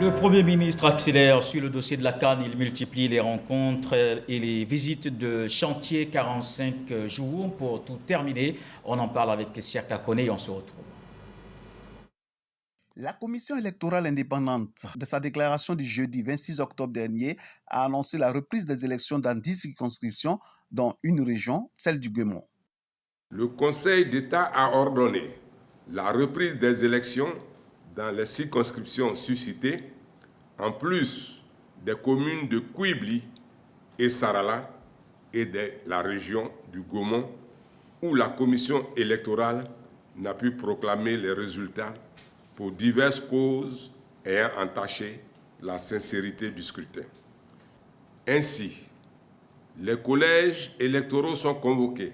Le Premier ministre accélère sur le dossier de la CAN. Il multiplie les rencontres et les visites de chantier 45 jours pour tout terminer. On en parle avec Siaka Kone et on se retrouve. La Commission électorale indépendante, de sa déclaration du jeudi 26 octobre dernier, a annoncé la reprise des élections dans 10 circonscriptions, dont une région, celle du Guémont. Le Conseil d'État a ordonné la reprise des élections dans les circonscriptions suscitées, en plus des communes de Kouibli et Sarala et de la région du Gaumont, où la commission électorale n'a pu proclamer les résultats pour diverses causes ayant entaché la sincérité du scrutin. Ainsi, les collèges électoraux sont convoqués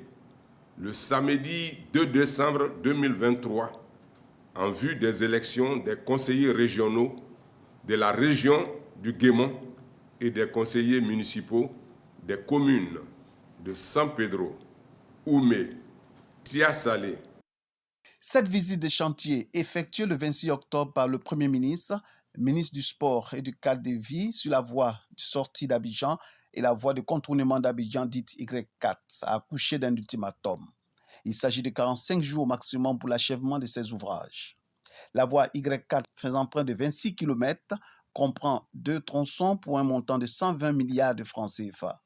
le samedi 2 décembre 2023 en vue des élections des conseillers régionaux de la région du Guémont et des conseillers municipaux des communes de San Pedro, Oumé, Tia-Salé. Cette visite de chantier effectuée le 26 octobre par le Premier ministre, ministre du Sport et du cadre de vie sur la voie de sortie d'Abidjan et la voie de contournement d'Abidjan dite Y4 a accouché d'un ultimatum. Il s'agit de 45 jours au maximum pour l'achèvement de ces ouvrages. La voie Y4 faisant près de 26 km comprend 2 tronçons pour un montant de 120 milliards de francs CFA.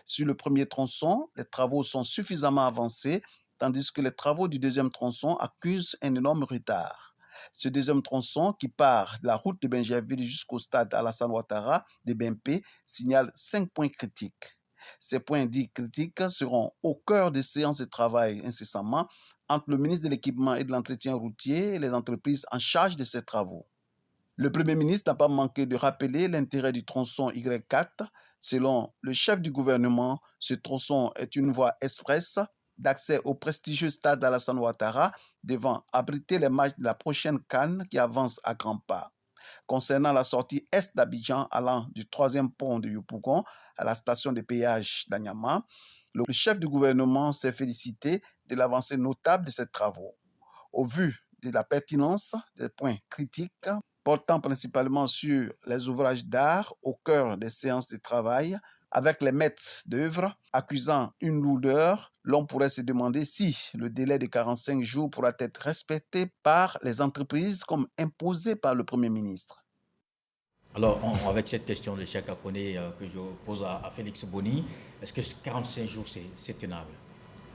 Sur le premier tronçon, les travaux sont suffisamment avancés, tandis que les travaux du deuxième tronçon accusent un énorme retard. Ce deuxième tronçon, qui part de la route de Benjerville jusqu'au stade Alassane Ouattara de BMP, signale 5 points critiques. Ces points dits critiques seront au cœur des séances de travail incessamment entre le ministre de l'Équipement et de l'Entretien routier et les entreprises en charge de ces travaux. Le Premier ministre n'a pas manqué de rappeler l'intérêt du tronçon Y4. Selon le chef du gouvernement, ce tronçon est une voie express d'accès au prestigieux stade Alassane Ouattara, devant abriter les matchs de la prochaine CAN qui avance à grands pas. Concernant la sortie est d'Abidjan allant du 3e pont de Yopougon à la station de péage d'Anyama, le chef du gouvernement s'est félicité de l'avancée notable de ces travaux. Au vu de la pertinence des points critiques, portant principalement sur les ouvrages d'art au cœur des séances de travail, avec les maîtres d'œuvre accusant une lourdeur, l'on pourrait se demander si le délai de 45 jours pourra être respecté par les entreprises comme imposé par le Premier ministre. Alors, avec cette question de Siaka Kone que je pose à Félix Boni, est-ce que 45 jours, c'est tenable?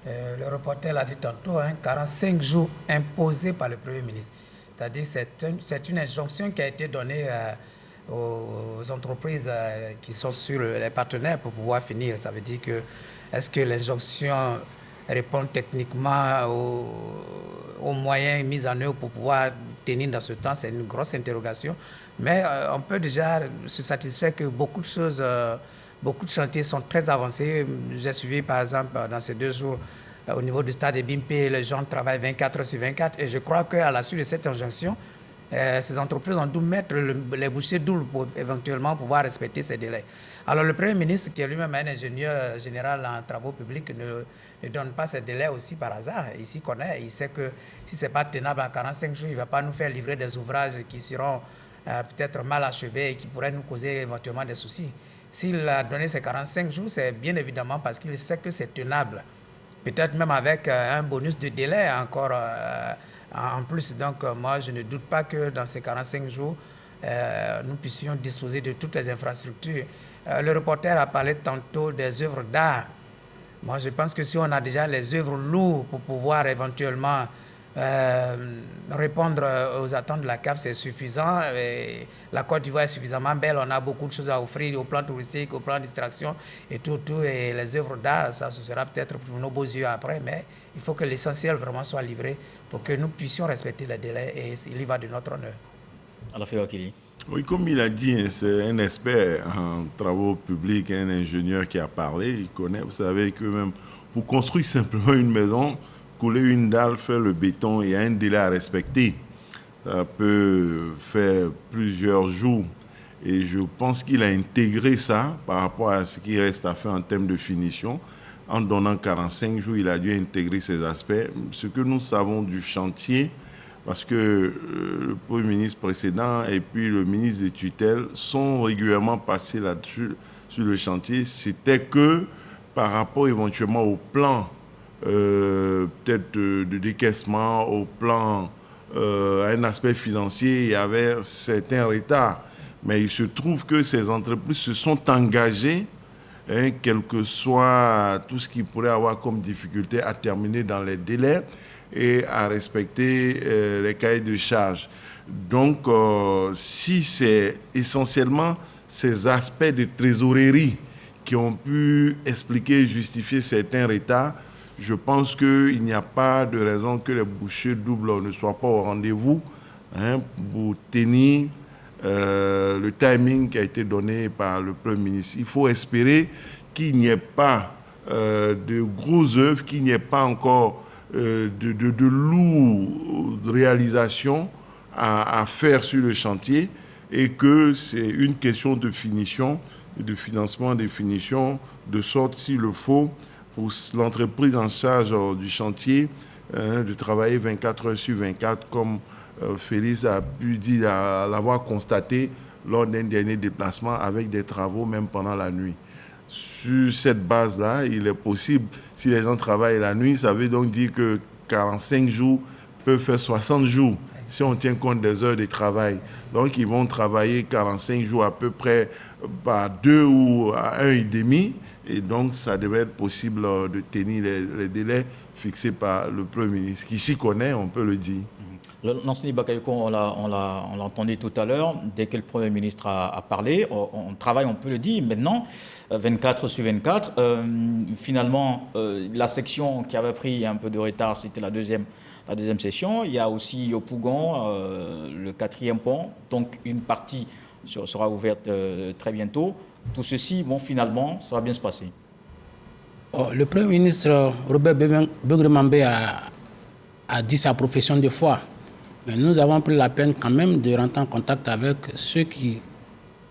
Le reporter l'a dit tantôt, 45 jours imposés par le Premier ministre. C'est-à-dire que c'est une injonction qui a été donnée aux entreprises qui sont sur les partenaires pour pouvoir finir. Ça veut dire que, est-ce que l'injonction répond techniquement aux moyens mis en œuvre pour pouvoir tenir dans ce temps? C'est une grosse interrogation. Mais on peut déjà se satisfaire que beaucoup de choses, beaucoup de chantiers sont très avancés. J'ai suivi par exemple dans ces 2 jours au niveau du stade de Bimpe, les gens travaillent 24 heures sur 24 et je crois qu'à la suite de cette injonction, ces entreprises ont dû mettre les bouchées doubles pour éventuellement pouvoir respecter ces délais. Alors le Premier ministre, qui est lui-même un ingénieur général en travaux publics, ne donne pas ces délais aussi par hasard. Il s'y connaît, il sait que si ce n'est pas tenable en 45 jours, il ne va pas nous faire livrer des ouvrages qui seront peut-être mal achevés et qui pourraient nous causer éventuellement des soucis. S'il a donné ces 45 jours, c'est bien évidemment parce qu'il sait que c'est tenable. Peut-être même avec un bonus de délai encore en plus. Donc moi, je ne doute pas que dans ces 45 jours, nous puissions disposer de toutes les infrastructures. Le reporter a parlé tantôt des œuvres d'art. Moi, je pense que si on a déjà les œuvres lourdes pour pouvoir éventuellement répondre aux attentes de la CAF, c'est suffisant. Et la Côte d'Ivoire est suffisamment belle, on a beaucoup de choses à offrir au plan touristique, au plan distraction et tout. Et les œuvres d'art, ça ce sera peut-être pour nos beaux yeux après, mais il faut que l'essentiel vraiment soit livré pour que nous puissions respecter les délais et il y va de notre honneur. Alors, Féokili. Oui, comme il a dit, c'est un expert en travaux publics, un ingénieur qui a parlé, il connaît, vous savez que même pour construire simplement une maison, couler une dalle, faire le béton, il y a un délai à respecter. Ça peut faire plusieurs jours. Et je pense qu'il a intégré ça par rapport à ce qui reste à faire en termes de finition. En donnant 45 jours, il a dû intégrer ces aspects. Ce que nous savons du chantier, parce que le Premier ministre précédent et puis le ministre de tutelle sont régulièrement passés là-dessus, sur le chantier. C'était que par rapport éventuellement au plan peut-être de décaissement, au plan, à un aspect financier, il y avait certains retards. Mais il se trouve que ces entreprises se sont engagées, quel que soit tout ce qu'ils pourraient avoir comme difficulté, à terminer dans les délais et à respecter les cahiers de charges. Donc, si c'est essentiellement ces aspects de trésorerie qui ont pu expliquer et justifier certains retards, je pense qu'il n'y a pas de raison que les bouchées doubles ne soient pas au rendez-vous pour tenir le timing qui a été donné par le Premier ministre. Il faut espérer qu'il n'y ait pas de grosses œuvres, qu'il n'y ait pas encore de lourdes réalisations à faire sur le chantier et que c'est une question de finition, de financement, de finition, de sorte, s'il le faut, pour l'entreprise en charge du chantier, de travailler 24 heures sur 24, comme Félix a pu dire, à l'avoir constaté lors d'un dernier déplacement avec des travaux, même pendant la nuit. Sur cette base-là, il est possible, si les gens travaillent la nuit, ça veut donc dire que 45 jours peuvent faire 60 jours, si on tient compte des heures de travail. Donc, ils vont travailler 45 jours à peu près par 2 ou à 1,5. Et donc, ça devrait être possible de tenir les délais fixés par le Premier ministre, qui s'y connaît, on peut le dire. Lansana Bakayoko, on l'a entendu tout à l'heure, dès que le Premier ministre a parlé, on travaille, on peut le dire, maintenant, 24 sur 24. Finalement, la section qui avait pris un peu de retard, c'était la deuxième session. Il y a aussi au Pougon, le 4e pont, donc une partie sera ouverte très bientôt. Tout ceci, bon, finalement, ça va bien se passer. Le Premier ministre Robert Begremambé a dit sa profession de foi. Mais nous avons pris la peine quand même de rentrer en contact avec ceux qui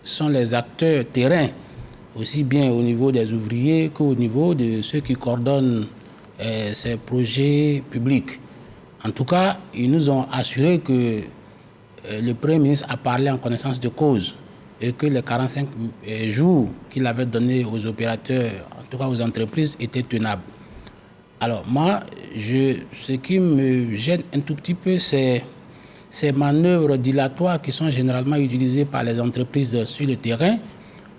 sont les acteurs terrain, aussi bien au niveau des ouvriers qu'au niveau de ceux qui coordonnent ces projets publics. En tout cas, ils nous ont assuré que le Premier ministre a parlé en connaissance de cause et que les 45 jours qu'il avait donnés aux opérateurs, en tout cas aux entreprises, étaient tenables. Alors moi, ce qui me gêne un tout petit peu, c'est ces manœuvres dilatoires qui sont généralement utilisées par les entreprises sur le terrain,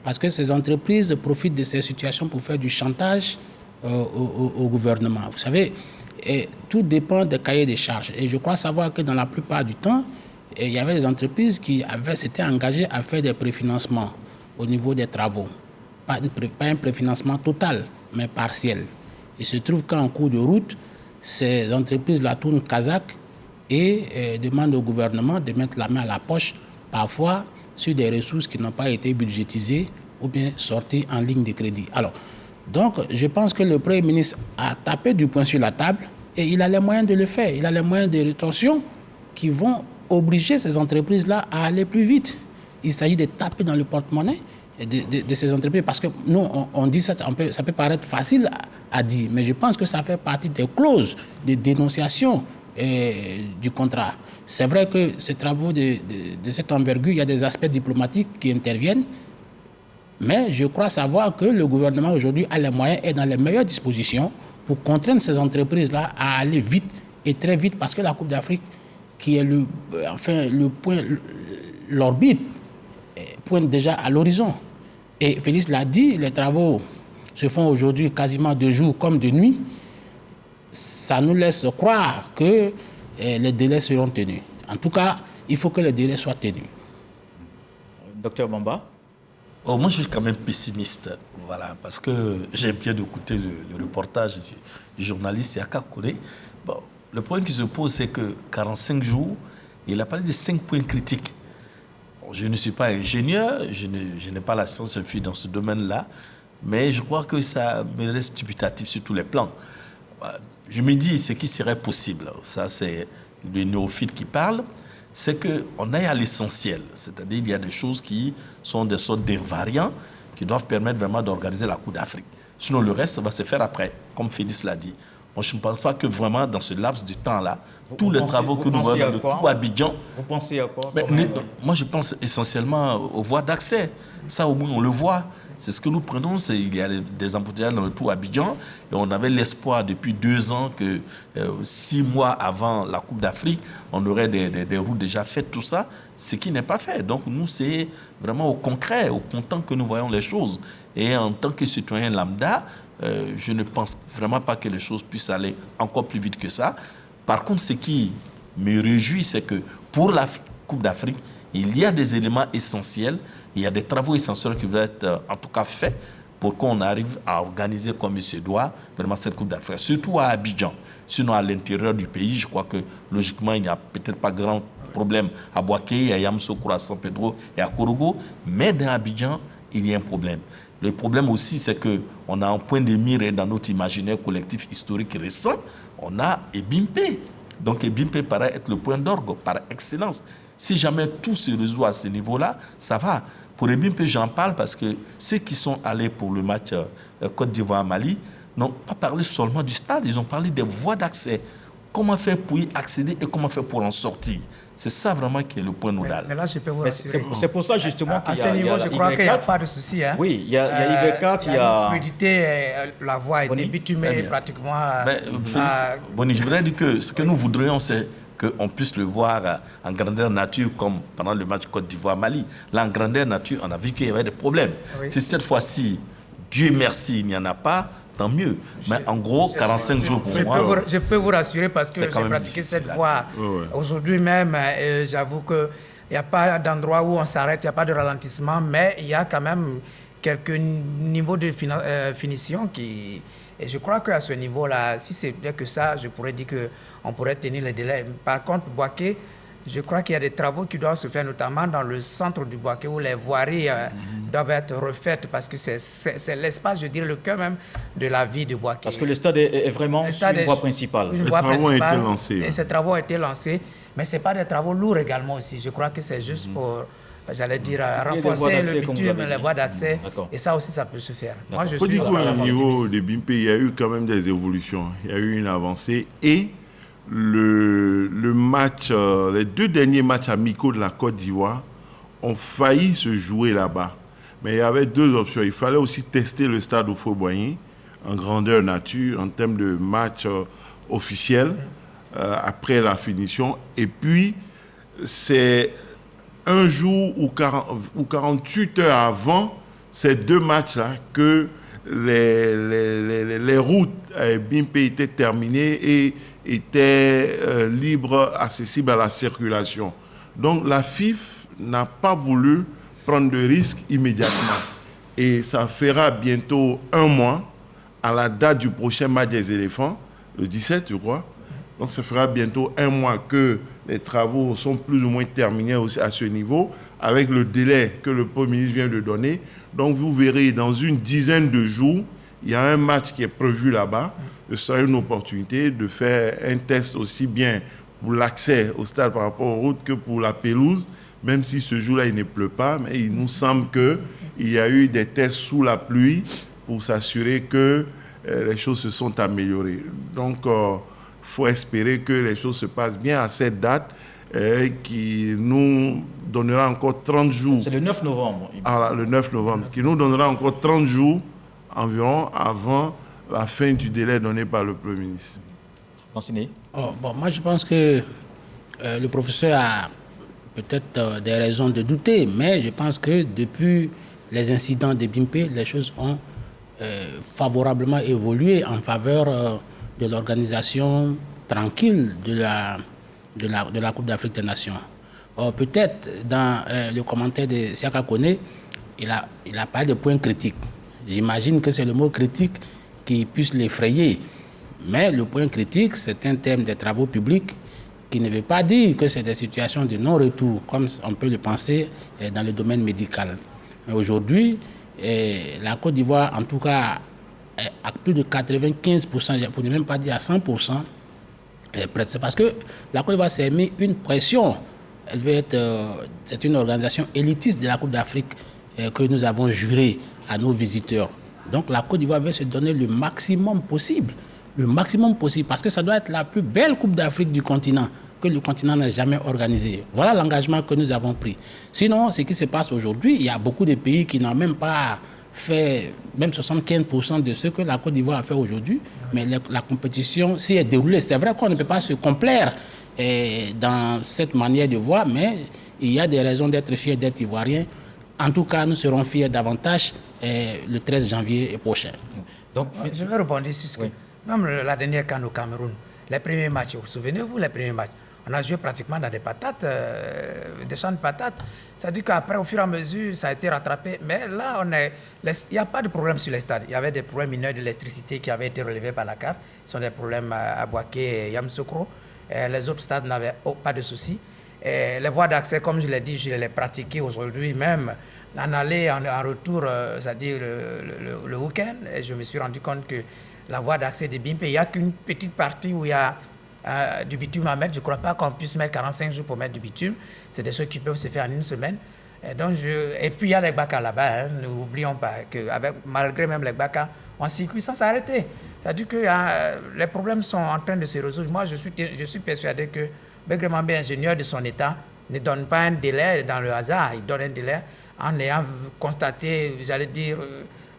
parce que ces entreprises profitent de ces situations pour faire du chantage au gouvernement. Vous savez, tout dépend des cahiers des charges. Et je crois savoir que dans la plupart du temps, il y avait des entreprises qui s'étaient engagées à faire des préfinancements au niveau des travaux. Pas un préfinancement total, mais partiel. Il se trouve qu'en cours de route, ces entreprises-là tournent kazakh et demandent au gouvernement de mettre la main à la poche, parfois sur des ressources qui n'ont pas été budgétisées ou bien sorties en ligne de crédit. Alors, donc, je pense que le Premier ministre a tapé du poing sur la table et il a les moyens de le faire. Il a les moyens de rétorsion qui vont obliger ces entreprises-là à aller plus vite. Il s'agit de taper dans le porte-monnaie de ces entreprises, parce que nous, on dit ça, ça peut paraître facile à dire, mais je pense que ça fait partie des clauses de dénonciation du contrat. C'est vrai que ces travaux de cette envergure, il y a des aspects diplomatiques qui interviennent, mais je crois savoir que le gouvernement aujourd'hui a les moyens et dans les meilleures dispositions pour contraindre ces entreprises-là à aller vite et très vite, parce que la Coupe d'Afrique, qui est l'orbite, pointe déjà à l'horizon. Et Félix l'a dit, les travaux se font aujourd'hui quasiment de jour comme de nuit. Ça nous laisse croire que les délais seront tenus. En tout cas, il faut que les délais soient tenus. Docteur Bamba? Moi, je suis quand même pessimiste, voilà, parce que j'ai bien écouté le reportage du journaliste Yaka Kone. Bon, le problème qui se pose, c'est que 45 jours, il a parlé de 5 points critiques. Bon, je ne suis pas ingénieur, je n'ai pas la science infuse dans ce domaine-là, mais je crois que ça me reste dubitatif sur tous les plans. Je me dis ce qui serait possible, ça c'est le néophyte qui parle, c'est qu'on aille à l'essentiel. C'est-à-dire qu'il y a des choses qui sont des sortes d'invariants qui doivent permettre vraiment d'organiser la Coupe d'Afrique. Sinon, le reste va se faire après, comme Félix l'a dit. Moi, je ne pense pas que vraiment, dans ce laps de temps-là, tous les travaux que nous voyons dans le tout Abidjan... Vous pensez à quoi? Moi, je pense essentiellement aux voies d'accès. Ça, au moins, on le voit. C'est ce que nous prenons. Il y a des embouteillages dans le tout Abidjan. Et on avait l'espoir depuis 2 ans que 6 mois avant la Coupe d'Afrique, on aurait des routes déjà faites, tout ça. Ce qui n'est pas fait. Donc, nous, c'est vraiment au concret, au content que nous voyons les choses. Et en tant que citoyen lambda, je ne pense vraiment pas que les choses puissent aller encore plus vite que ça. Par contre, ce qui me réjouit, c'est que pour la Coupe d'Afrique, il y a des éléments essentiels, il y a des travaux essentiels qui vont être en tout cas faits pour qu'on arrive à organiser comme il se doit vraiment cette Coupe d'Afrique, surtout à Abidjan. Sinon, à l'intérieur du pays, je crois que logiquement, il n'y a peut-être pas grand problème à Boaké, à Yamoussoukro, à San Pedro et à Korogo, mais dans Abidjan, il y a un problème. Le problème aussi, c'est qu'on a un point de mire dans notre imaginaire collectif historique récent, on a Ebimpe. Donc Ebimpe paraît être le point d'orgue par excellence. Si jamais tout se résout à ce niveau-là, ça va. Pour Ebimpe, j'en parle parce que ceux qui sont allés pour le match Côte d'Ivoire-Mali n'ont pas parlé seulement du stade, ils ont parlé des voies d'accès. Comment faire pour y accéder et comment faire pour en sortir. C'est ça vraiment qui est le point nodal. Mais là, je peux vous rassurer. C'est pour ça justement qu'il y a... À ce niveau, je crois qu'il n'y a pas de souci. Hein. Oui, il y a Y4, il y a... La fluidité, la voie a été bitumée pratiquement. Bonnie, je voudrais dire que ce que nous voudrions, c'est qu'on puisse le voir en grandeur nature comme pendant le match Côte d'Ivoire-Mali. Là, en grandeur nature, on a vu qu'il y avait des problèmes. Oui. Si cette fois-ci, Dieu merci, il n'y en a pas, tant mieux. Mais en gros, 45 jours pour moi... Je peux vous rassurer parce que j'ai pratiqué cette voie. Aujourd'hui même, j'avoue qu'il n'y a pas d'endroit où on s'arrête, il n'y a pas de ralentissement, mais il y a quand même quelques niveaux de finition qui... Et je crois qu'à ce niveau-là, si c'est bien que ça, je pourrais dire qu'on pourrait tenir les délais. Par contre, Boaké, je crois qu'il y a des travaux qui doivent se faire, notamment dans le centre du Boaké, où les voiries doivent être refaites, parce que c'est l'espace, je dirais, le cœur même de la vie de Boaké. Parce que le stade est vraiment sur une voie principale. Les travaux ont été lancés. Et ces travaux ont été lancés, mais ce n'est pas des travaux lourds également aussi. Je crois que c'est juste pour... J'allais dire, renforcer le bitume, les voies d'accès. Et ça aussi, ça peut se faire. Moi, je suis au niveau des BIMP, il y a eu quand même des évolutions. Il y a eu une avancée. Et le match, les 2 derniers matchs amicaux de la Côte d'Ivoire ont failli se jouer là-bas. Mais il y avait 2 options. Il fallait aussi tester le stade au Faux-Boigny en grandeur nature, en termes de match officiel, après la finition. Et puis, c'est... un jour ou 48 heures avant ces 2 matchs-là que les routes BIMP étaient terminées et étaient libres, accessibles à la circulation. Donc la FIF n'a pas voulu prendre de risques immédiatement. Et ça fera bientôt 1 mois à la date du prochain match des éléphants, le 17, je crois. Donc ça fera bientôt 1 mois que les travaux sont plus ou moins terminés aussi à ce niveau, avec le délai que le Premier ministre vient de donner. Donc vous verrez, dans une dizaine de jours, il y a un match qui est prévu là-bas. Ce sera une opportunité de faire un test aussi bien pour l'accès au stade par rapport aux routes que pour la pelouse, même si ce jour-là, il ne pleut pas. Mais il nous semble qu'il y a eu des tests sous la pluie pour s'assurer que les choses se sont améliorées. Donc, il faut espérer que les choses se passent bien à cette date qui nous donnera encore 30 jours. C'est le 9 novembre. Le 9 novembre, qui nous donnera encore 30 jours environ avant la fin du délai donné par le Premier ministre. Moi, je pense que le professeur a peut-être des raisons de douter, mais je pense que depuis les incidents de BIMP, les choses ont favorablement évolué en faveur de l'organisation tranquille de la Coupe d'Afrique des Nations. Peut-être dans le commentaire de Siaka Kone, il a parlé de points critiques. J'imagine que c'est le mot critique qui puisse l'effrayer. Mais le point critique, c'est un terme des travaux publics qui ne veut pas dire que c'est des situations de non-retour, comme on peut le penser dans le domaine médical. Mais aujourd'hui, la Côte d'Ivoire, en tout cas, à plus de 95%, pour ne même pas dire à 100%, c'est parce que la Côte d'Ivoire s'est mis une pression. Elle veut être, c'est une organisation élitiste de la Coupe d'Afrique que nous avons juré à nos visiteurs. Donc la Côte d'Ivoire veut se donner le maximum possible le maximum possible, parce que ça doit être la plus belle Coupe d'Afrique du continent que le continent n'a jamais organisée. Voilà l'engagement que nous avons pris. Sinon, ce qui se passe aujourd'hui, il y a beaucoup de pays qui n'ont même pas fait même 75% de ce que la Côte d'Ivoire a fait aujourd'hui, mais la compétition s'y est déroulée. C'est vrai qu'on ne peut pas se complaire dans cette manière de voir, mais il y a des raisons d'être fiers d'être ivoiriens. En tout cas, nous serons fiers davantage le 13 janvier prochain. Donc, je vais rebondir sur ce que... Même la dernière CAN au Cameroun, les premiers matchs, vous souvenez-vous, les premiers matchs, on a joué pratiquement dans des patates, des champs de patates. C'est-à-dire qu'après, au fur et à mesure, ça a été rattrapé. Mais là, il n'y a pas de problème sur les stades. Il y avait des problèmes mineurs d'électricité qui avaient été relevés par la CAF. Ce sont des problèmes à Boaké et Yamoussoukro. Les autres stades n'avaient pas de soucis. Les voies d'accès, comme je l'ai dit, je les pratiquais aujourd'hui même. En aller, en retour, c'est-à-dire le week-end, et je me suis rendu compte que la voie d'accès de Bimpe, il n'y a qu'une petite partie où il y a du bitume à mettre. Je ne crois pas qu'on puisse mettre 45 jours pour mettre du bitume. C'est des choses qui peuvent se faire en une semaine. Et puis il y a les bacs là-bas. N'oublions pas que malgré même les bacs, on circule sans s'arrêter. C'est-à-dire que les problèmes sont en train de se résoudre. Moi, je suis persuadé que Begré Mambé, ingénieur de son État, ne donne pas un délai dans le hasard. Il donne un délai en ayant constaté, j'allais dire,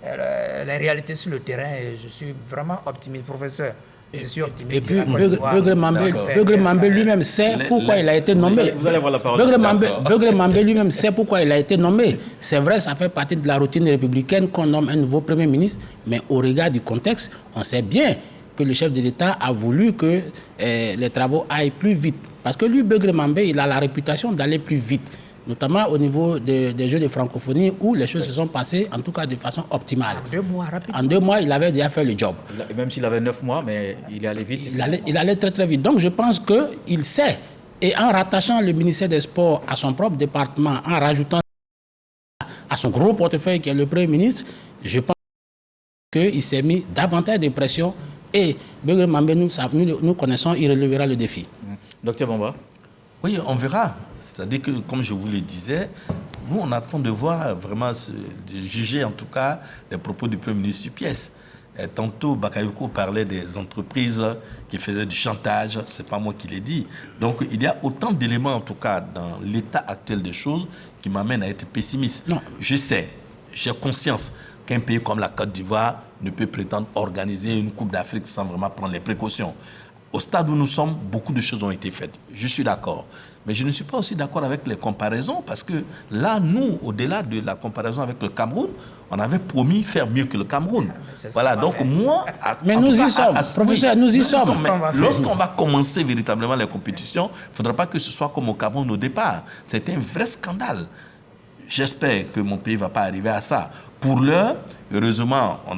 les réalités sur le terrain. Et je suis vraiment optimiste, professeur. Je suis optimiste. Et puis, Begré Mambé lui-même sait pourquoi il a été nommé. Vous allez avoir la parole. Begré Mambé lui-même sait pourquoi il a été nommé. C'est vrai, ça fait partie de la routine républicaine qu'on nomme un nouveau Premier ministre, mais au regard du contexte, on sait bien que le chef de l'État a voulu que les travaux aillent plus vite. Parce que lui, Begré Mambé, il a la réputation d'aller plus vite, notamment au niveau des Jeux de francophonie où les choses se sont passées, en tout cas de façon optimale. En 2 mois, rapidement. En 2 mois, il avait déjà fait le job. Même s'il avait 9 mois, mais il est allé vite. Il allait très très vite. Donc je pense qu'il sait. Et en rattachant le ministère des Sports à son propre département, en rajoutant à son gros portefeuille qui est le Premier ministre, je pense qu'il s'est mis davantage de pression. Et Begré Mambé, nous connaissons, il relèvera le défi. Docteur Bamba. Oui, on verra. C'est-à-dire que, comme je vous le disais, nous, on attend de voir vraiment, de juger en tout cas les propos du Premier ministre sur pièce. Et tantôt, Bakayoko parlait des entreprises qui faisaient du chantage. Ce n'est pas moi qui l'ai dit. Donc, il y a autant d'éléments, en tout cas, dans l'état actuel des choses qui m'amènent à être pessimiste. Non. Je sais, j'ai conscience qu'un pays comme la Côte d'Ivoire ne peut prétendre organiser une Coupe d'Afrique sans vraiment prendre les précautions. Au stade où nous sommes, beaucoup de choses ont été faites. Je suis d'accord. Mais je ne suis pas aussi d'accord avec les comparaisons parce que là, nous, au-delà de la comparaison avec le Cameroun, on avait promis faire mieux que le Cameroun. Voilà, donc moi... Mais nous y sommes, professeur, nous y sommes. Lorsqu'on va commencer véritablement les compétitions, il ne faudra pas que ce soit comme au Cameroun au départ. C'est un vrai scandale. J'espère que mon pays ne va pas arriver à ça. Pour l'heure, heureusement, on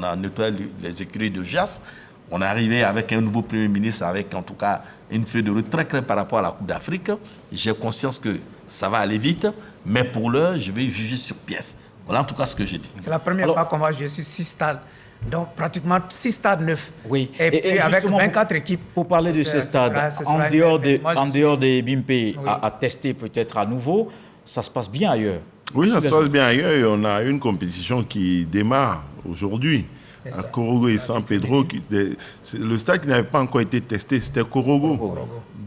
a nettoyé les écuries de JAS. On est arrivé avec un nouveau Premier ministre, avec en tout cas une feuille de route très claire par rapport à la Coupe d'Afrique. J'ai conscience que ça va aller vite, mais pour l'heure, je vais juger sur pièce. Voilà en tout cas ce que j'ai dit. C'est la première fois qu'on va jouer sur 6 stades, donc pratiquement 6 stades neufs. Oui, et avec 24 équipes. Pour parler de ces stades, en dehors des Bimpe, oui, à tester peut-être à nouveau, ça se passe bien ailleurs. Oui, ça se passe bien ailleurs et on a une compétition qui démarre aujourd'hui. À Korogo et San Pedro, le stade qui n'avait pas encore été testé, c'était Korogo.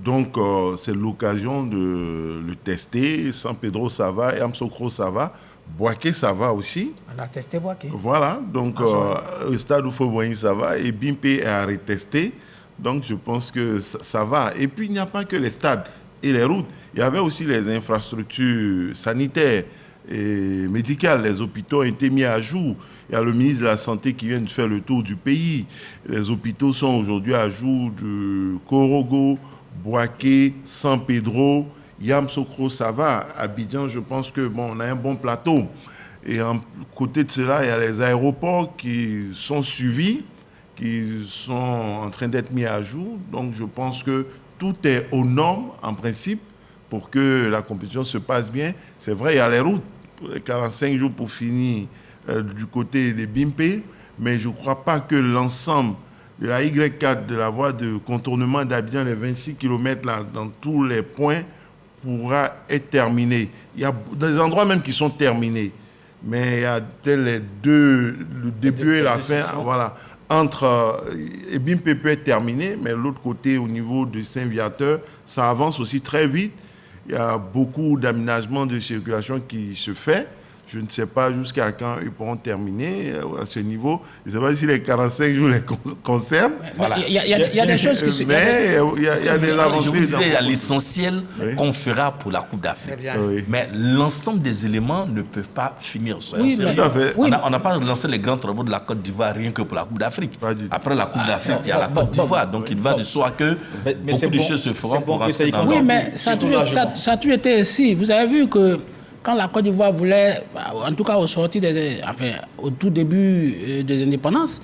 Donc, c'est l'occasion de le tester. San Pedro, ça va. Yamoussoukro, ça va. Boaké, ça va aussi. On a testé Boaké. Voilà. Donc, le stade Oufo-Boigny, ça va. Et Bimpe est à retester. Donc, je pense que ça va. Et puis, il n'y a pas que les stades et les routes. Il y avait aussi les infrastructures sanitaires et médicales. Les hôpitaux ont été mis à jour. Il y a le ministre de la Santé qui vient de faire le tour du pays. Les hôpitaux sont aujourd'hui à jour de Korogo, Boaké, San Pedro, Yamoussoukro, ça va. Abidjan, je pense que on a un bon plateau. Et à côté de cela, il y a les aéroports qui sont suivis, qui sont en train d'être mis à jour. Donc je pense que tout est aux normes, en principe, pour que la compétition se passe bien. C'est vrai, il y a les routes, 45 jours pour finir du côté des Bimpe, mais je ne crois pas que l'ensemble de la Y4, de la voie de contournement d'Abidjan, les 26 km là, dans tous les points, pourra être terminé. Il y a des endroits même qui sont terminés, mais il y a le début et la fin, voilà, entre Bimpe peut être terminé, mais l'autre côté, au niveau de Saint-Viateur, ça avance aussi très vite. Il y a beaucoup d'aménagements de circulation qui se fait. Je ne sais pas jusqu'à quand ils pourront terminer à ce niveau. Je ne sais pas si les 45 jours les concernent. Voilà. Il y a des choses qui se... Mais il y a des avancées. Je vous disais, il y a l'essentiel qu'on fera pour la Coupe d'Afrique. Oui. Mais l'ensemble des éléments ne peuvent pas finir. Oui, mais... On n'a pas lancé les grands travaux de la Côte d'Ivoire rien que pour la Coupe d'Afrique. Après la Coupe d'Afrique, il y a la Côte d'Ivoire. Donc il va de soi que beaucoup de choses se feront pour rentrer dans Oui, mais ça a toujours été ainsi. Vous avez vu que quand la Côte d'Ivoire voulait, en tout cas au tout début des indépendances,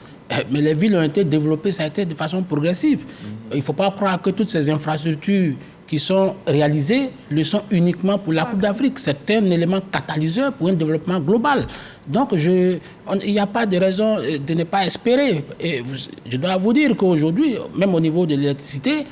mais les villes ont été développées, ça a été de façon progressive. Il ne faut pas croire que toutes ces infrastructures qui sont réalisées le sont uniquement pour la Coupe d'Afrique. C'est un élément catalyseur pour un développement global. Donc, il n'y a pas de raison de ne pas espérer. Et je dois vous dire qu'aujourd'hui, même au niveau de l'électricité,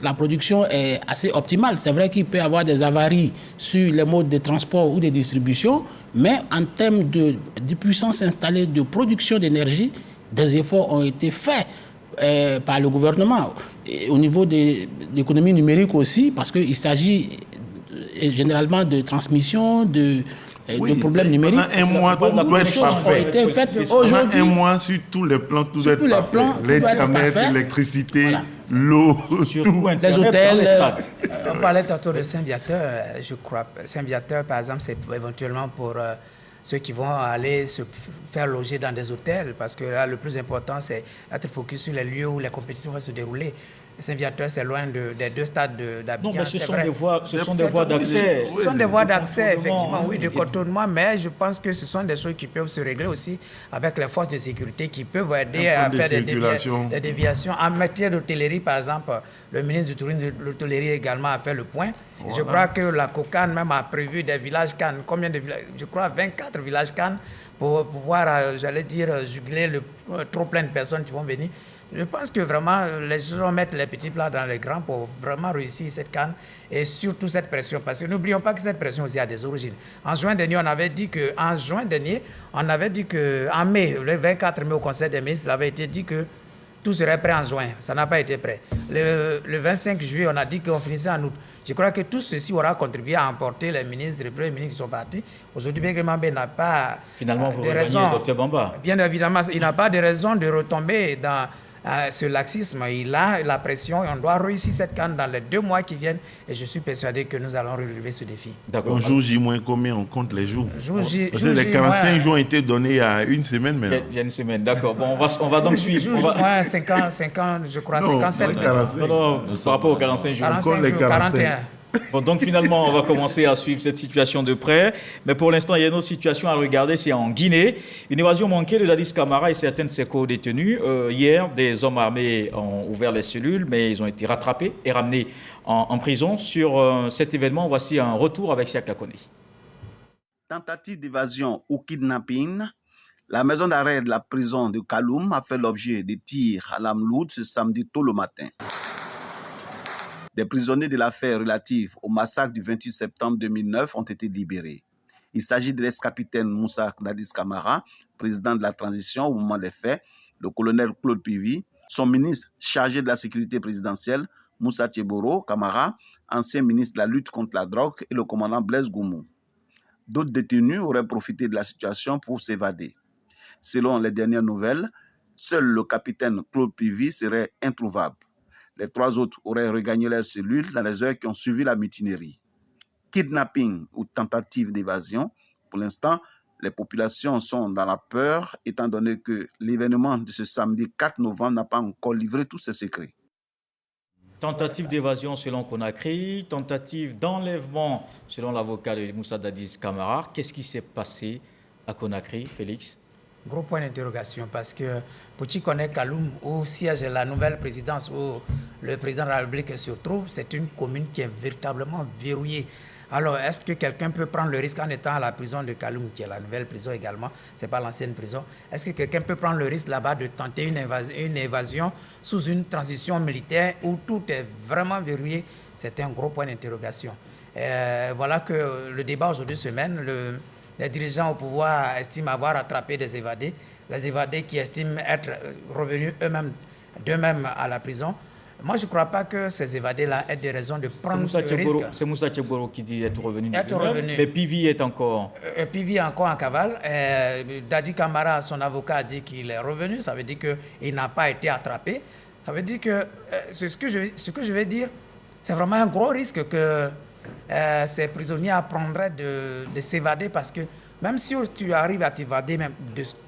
la production est assez optimale. C'est vrai qu'il peut y avoir des avaries sur les modes de transport ou de distribution, mais en termes de puissance installée de production d'énergie, des efforts ont été faits par le gouvernement. Et au niveau de l'économie numérique aussi, parce qu'il s'agit généralement de transmission, de problèmes numériques. Un mois, tout doit être parfait. Un mois sur tous les plans, tout doit être parfait. L'Internet, l'électricité, l'eau, tout. Les hôtels. On parlait tantôt de Saint-Viateur, je crois. Saint-Viateur, par exemple, c'est éventuellement pour ceux qui vont aller se faire loger dans des hôtels, parce que là, le plus important, c'est être focus sur les lieux où les compétitions vont se dérouler. Saint-Viateur, c'est loin des deux stades d'Abidjan. Non, mais ce sont des voies d'accès. Ce sont des voies d'accès, effectivement, oui, de contournement, mais je pense que ce sont des choses qui peuvent se régler aussi avec les forces de sécurité qui peuvent aider à faire des déviations. En matière d'hôtellerie, par exemple, le ministre du Tourisme de l'hôtellerie également a fait le point. Voilà. Je crois que la COCAN même a prévu des villages Cannes. Combien de villages? Je crois 24 villages Cannes pour pouvoir, juguler le trop plein de personnes qui vont venir. Je pense que vraiment, les gens vont mettre les petits plats dans les grands pour vraiment réussir cette CAN et surtout cette pression. Parce que n'oublions pas que cette pression aussi a des origines. En juin dernier, on avait dit qu'en mai, le 24 mai au Conseil des ministres, il avait été dit que tout serait prêt en juin. Ça n'a pas été prêt. Le 25 juillet, on a dit qu'on finissait en août. Je crois que tout ceci aura contribué à emporter les ministres, les premiers ministres qui sont partis. Aujourd'hui, Bégré Mambé n'a pas finalement, vous de raison. Dr Bamba. Bien évidemment, il n'a pas de raison de retomber dans ce laxisme. Il a la pression et on doit réussir cette CAN dans les 2 mois qui viennent et je suis persuadé que nous allons relever ce défi. D'accord. Un jour J moins combien on compte les jours? Parce que les 45 jours ont été donnés il y a une semaine maintenant. Il y a une semaine, d'accord. Bon, on va donc suivre. Ouais, 5 ans, je crois, 57. Non, par rapport aux 45 jours. 45 jours, 41. Bon, donc finalement, on va commencer à suivre cette situation de près. Mais pour l'instant, il y a une autre situation à regarder, c'est en Guinée. Une évasion manquée de Dadis Camara et certains de ses co-détenus. Hier, des hommes armés ont ouvert les cellules, mais ils ont été rattrapés et ramenés en prison. Sur cet événement, voici un retour avec Siaka Kone. Tentative d'évasion ou kidnapping. La maison d'arrêt de la prison de Kaloum a fait l'objet de tirs à l'arme lourde ce samedi tôt le matin. Des prisonniers de l'affaire relative au massacre du 28 septembre 2009 ont été libérés. Il s'agit de l'ex-capitaine Moussa Dadis Camara, président de la transition au moment des faits, le colonel Claude Pivy, son ministre chargé de la sécurité présidentielle, Moussa Tcheboro Camara, ancien ministre de la lutte contre la drogue, et le commandant Blaise Goumou. D'autres détenus auraient profité de la situation pour s'évader. Selon les dernières nouvelles, seul le capitaine Claude Pivy serait introuvable. Les 3 autres auraient regagné leurs cellules dans les heures qui ont suivi la mutinerie. Kidnapping ou tentative d'évasion, pour l'instant, les populations sont dans la peur, étant donné que l'événement de ce samedi 4 novembre n'a pas encore livré tous ses secrets. Tentative d'évasion selon Conakry, tentative d'enlèvement selon l'avocat de Moussa Dadis Camara. Qu'est-ce qui s'est passé à Conakry, Félix? Gros point d'interrogation parce que pour qui connaît Kaloum, où siège la nouvelle présidence, où le président de la République se trouve, c'est une commune qui est véritablement verrouillée. Alors, est-ce que quelqu'un peut prendre le risque en étant à la prison de Kaloum, qui est la nouvelle prison également, ce n'est pas l'ancienne prison, est-ce que quelqu'un peut prendre le risque là-bas de tenter une évasion sous une transition militaire où tout est vraiment verrouillé? C'est un gros point d'interrogation. Voilà que le débat aujourd'hui se mène. les dirigeants au pouvoir estiment avoir attrapé des évadés, les évadés qui estiment être revenus d'eux-mêmes à la prison. Moi, je ne crois pas que ces évadés-là aient des raisons de prendre ce risque. C'est Moussa Tchegoro qui dit être revenu. Revenu. Mais Pivi est encore... Pivi est encore en cavale. Dadi Camara, son avocat, a dit qu'il est revenu. Ça veut dire qu'il n'a pas été attrapé. Ça veut dire que ce que je vais dire, c'est vraiment un gros risque que ces prisonniers apprendraient de s'évader, parce que même si tu arrives à t'évader même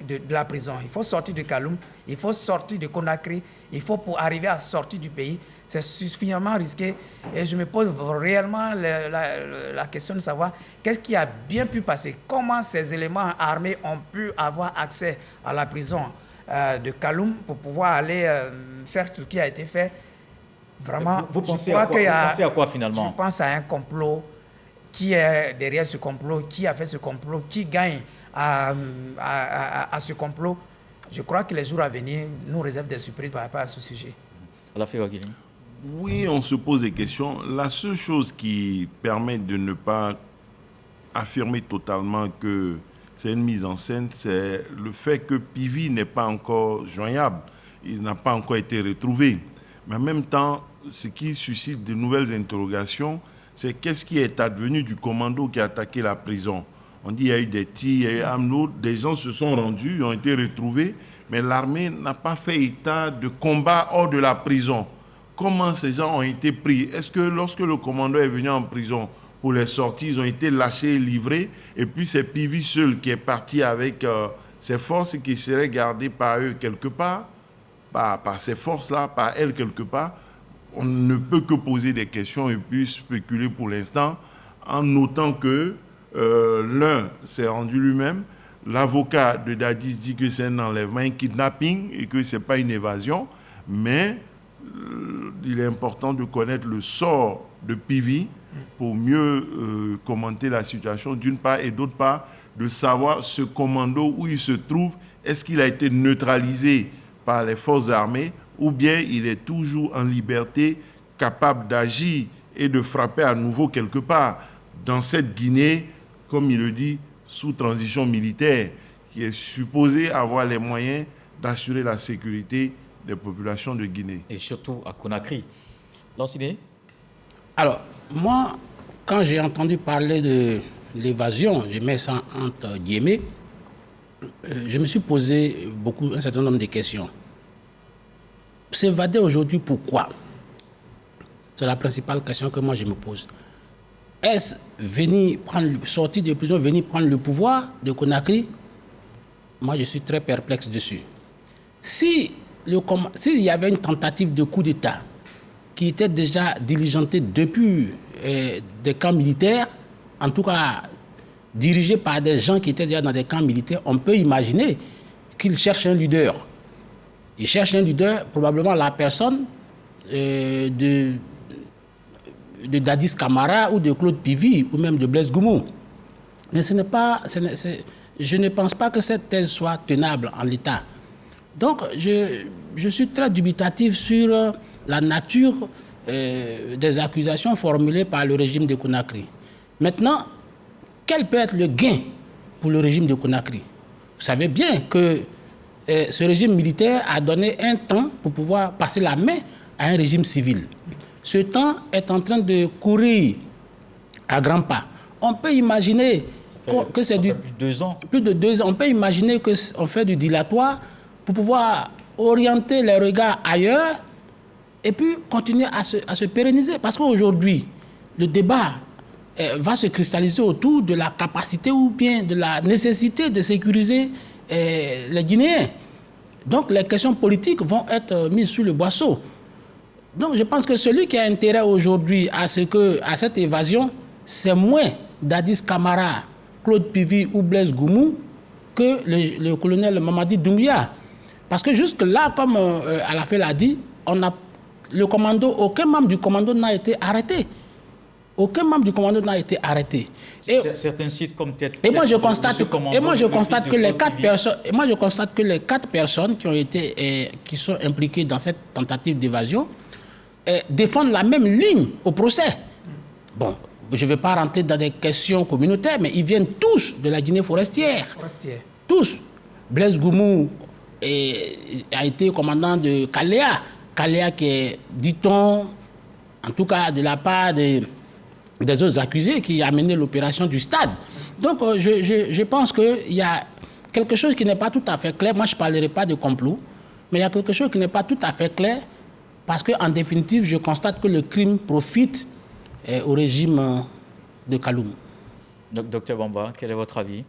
de la prison, il faut sortir de Kaloum, il faut sortir de Conakry, il faut pour arriver à sortir du pays. C'est suffisamment risqué. Et je me pose réellement la question de savoir qu'est-ce qui a bien pu passer. Comment ces éléments armés ont pu avoir accès à la prison de Kaloum pour pouvoir aller faire tout ce qui a été fait. Vraiment, vous pensez à quoi finalement? Je pense à un complot. Qui est derrière ce complot? Qui a fait ce complot? Qui gagne à ce complot? Je crois que les jours à venir nous réservent des surprises par rapport à ce sujet. Oui, on se pose des questions. La seule chose qui permet de ne pas affirmer totalement que c'est une mise en scène, c'est le fait que Pivi n'est pas encore joignable. Il n'a pas encore été retrouvé. Mais en même temps, ce qui suscite de nouvelles interrogations, c'est qu'est-ce qui est advenu du commando qui a attaqué la prison. On dit qu'il y a eu des tirs, il y a eu Amno, des gens se sont rendus, ils ont été retrouvés, mais l'armée n'a pas fait état de combat hors de la prison. Comment ces gens ont été pris? Est-ce que lorsque le commando est venu en prison pour les sorties, ils ont été lâchés, livrés, et puis c'est Pivi seul qui est parti avec ses forces qui seraient gardées par eux quelque part, par ces forces-là, par elles quelque part? On ne peut que poser des questions et puis spéculer pour l'instant, en notant que l'un s'est rendu lui-même. L'avocat de Dadis dit que c'est un enlèvement, un kidnapping et que ce n'est pas une évasion. Mais il est important de connaître le sort de Pivi pour mieux commenter la situation d'une part, et d'autre part, de savoir ce commando où il se trouve. Est-ce qu'il a été neutralisé par les forces armées, ou bien il est toujours en liberté, capable d'agir et de frapper à nouveau quelque part dans cette Guinée, comme il le dit, sous transition militaire, qui est supposée avoir les moyens d'assurer la sécurité des populations de Guinée. Et surtout à Conakry. Lanciné? Alors, moi, quand j'ai entendu parler de l'évasion, je mets ça entre guillemets, je me suis posé un certain nombre de questions. S'évader aujourd'hui, pourquoi? C'est la principale question que moi je me pose. Est-ce sortir de prison, venir prendre le pouvoir de Conakry? Moi je suis très perplexe dessus. S'il y avait une tentative de coup d'État qui était déjà diligentée depuis des camps militaires, en tout cas dirigée par des gens qui étaient déjà dans des camps militaires, on peut imaginer qu'ils cherchent un leader. Ils cherchent un leader, probablement la personne de Dadis Camara ou de Claude Pivi ou même de Blaise Goumou. Mais je ne pense pas que cette thèse soit tenable en l'état. Donc je suis très dubitatif sur la nature des accusations formulées par le régime de Conakry. Maintenant, quel peut être le gain pour le régime de Conakry? Vous savez bien que ce régime militaire a donné un temps pour pouvoir passer la main à un régime civil. Ce temps est en train de courir à grands pas. On peut imaginer que c'est plus de 2 ans. Plus de 2 ans. On peut imaginer qu'on fait du dilatoire pour pouvoir orienter les regards ailleurs et puis continuer à se pérenniser. Parce qu'aujourd'hui, le débat va se cristalliser autour de la capacité ou bien de la nécessité de sécuriser les Guinéens. Donc les questions politiques vont être mises sous le boisseau. Donc je pense que celui qui a intérêt aujourd'hui à cette évasion, c'est moins Dadis Camara, Claude Pivi ou Blaise Goumou que le colonel Mamadi Doumbouya. Parce que jusque-là, comme Alafel l'a dit, aucun membre du commando n'a été arrêté. Aucun membre du commando n'a été arrêté. Certains sites comme tête. Et moi je constate que les 4 personnes qui sont impliquées dans cette tentative d'évasion défendent la même ligne au procès. Bon, je ne vais pas rentrer dans des questions communautaires, mais ils viennent tous de la Guinée forestière. Tous. Blaise Goumou a été commandant de Kalea. Kalea qui est, dit-on, en tout cas de la part des autres accusés, qui a mené l'opération du stade. Donc je pense qu'il y a quelque chose qui n'est pas tout à fait clair. Moi, je ne parlerai pas de complot, mais il y a quelque chose qui n'est pas tout à fait clair, parce qu'en définitive, je constate que le crime profite au régime de Kaloum. Docteur Bamba, quel est votre avis?